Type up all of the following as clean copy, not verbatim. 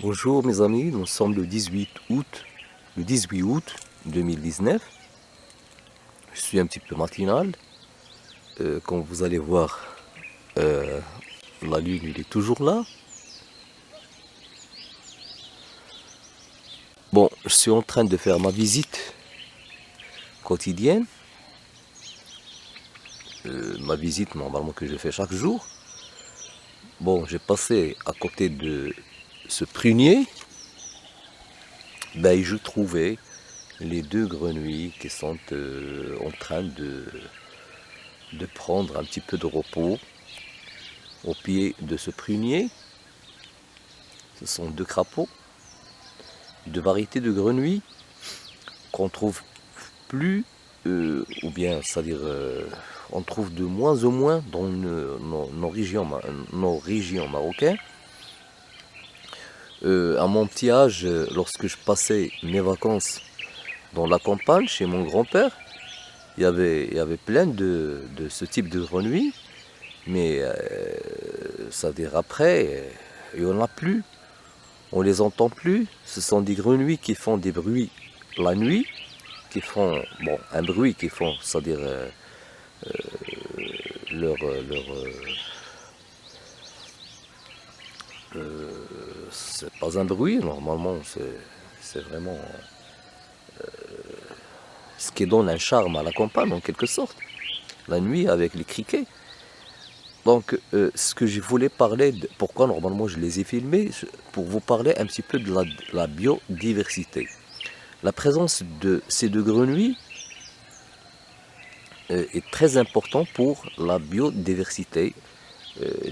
Bonjour mes amis, nous sommes le 18 août 2019. Je suis un petit peu matinal. Comme vous allez voir, euh, la lune il est toujours là. Bon, je suis en train de faire ma visite quotidienne. Ma visite normalement que je fais chaque jour. Bon, j'ai passé à côté de ce prunier. Ben, je trouvais les deux grenouilles qui sont en train de prendre un petit peu de repos au pied de ce prunier. Ce sont deux crapauds, deux variétés de grenouilles qu'on trouve plus, ou bien, c'est-à-dire, on trouve de moins en moins dans nos régions marocaines. À mon petit âge, lorsque je passais mes vacances dans la campagne chez mon grand-père, il y avait plein de ce type de grenouilles, mais c'est-à-dire après, il n'y en a plus. On les entend plus. Ce sont des grenouilles qui font des bruits la nuit, qui font bon un bruit qui font, c'est-à-dire c'est pas un bruit normalement, c'est vraiment ce qui donne un charme à la campagne en quelque sorte. La nuit avec les criquets. Donc, ce que je voulais parler, pourquoi normalement je les ai filmés, pour vous parler un petit peu de la biodiversité. La présence de ces deux grenouilles est très importante pour la biodiversité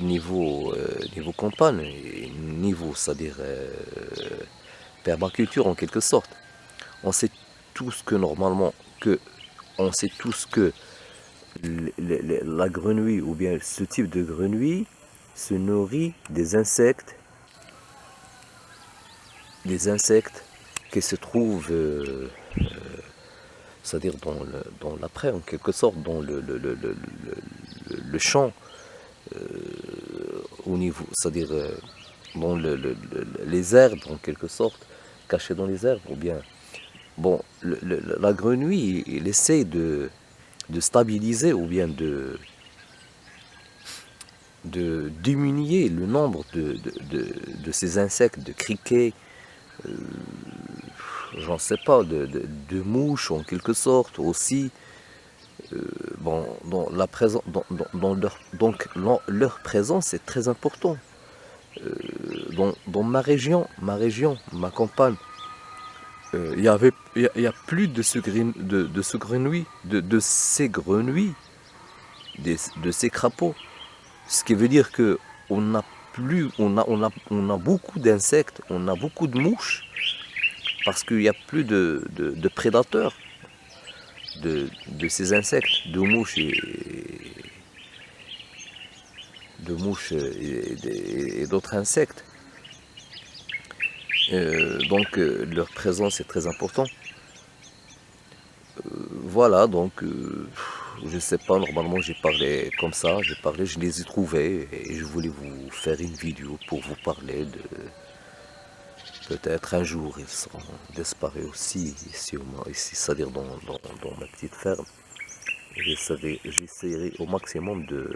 niveau campagne, niveau, c'est-à-dire permaculture en quelque sorte. On sait tous que normalement, on sait tous que la grenouille ou bien ce type de grenouille se nourrit des insectes qui se trouvent, c'est-à-dire dans l'après en quelque sorte, dans le champ, au niveau, c'est-à-dire dans les herbes en quelque sorte, cachées dans les herbes, ou bien, bon, la grenouille, il essaie de stabiliser ou bien de diminuer le nombre de ces insectes, de criquets, j'en sais pas, de mouches en quelque sorte aussi. Bon, leur présence est très importante. Dans ma campagne, il y a plus de ce grenouille, de ces grenouilles, de ces crapauds. Ce qui veut dire que on a plus, on a beaucoup d'insectes, on a beaucoup de mouches, parce qu'il n'y a plus de prédateurs de ces insectes, et d'autres insectes. Donc leur présence est très importante. Voilà, donc je sais pas, normalement j'ai parlé comme ça, je les ai trouvés et je voulais vous faire une vidéo pour vous parler de peut-être un jour ils seront disparus aussi ici, c'est-à-dire dans ma petite ferme. J'essaierai au maximum de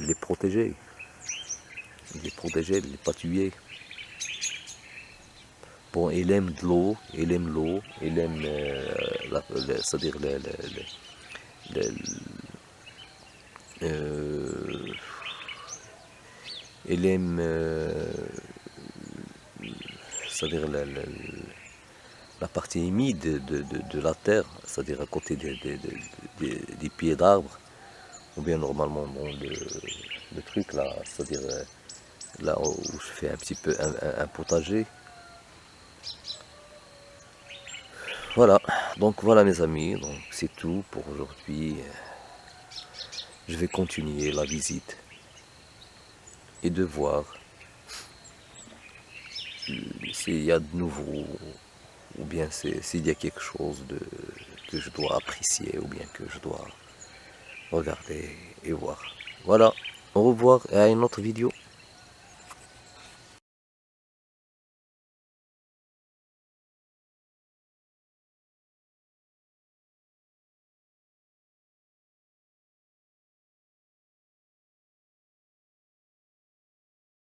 les protéger, de les pas tuer. Bon, il aime de l'eau, il aime, c'est-à-dire le- euh, il aime, c'est-à-dire la partie humide de la terre, c'est-à-dire à côté des pieds d'arbres, ou bien normalement dans le truc là, c'est-à-dire là où je fais un petit peu un potager. Voilà, donc voilà mes amis, donc c'est tout pour aujourd'hui. Je vais continuer la visite et de voir s'il y a de nouveau ou bien s'il y a quelque chose que je dois apprécier ou bien que je dois regarder et voir. Voilà, au revoir et à une autre vidéo.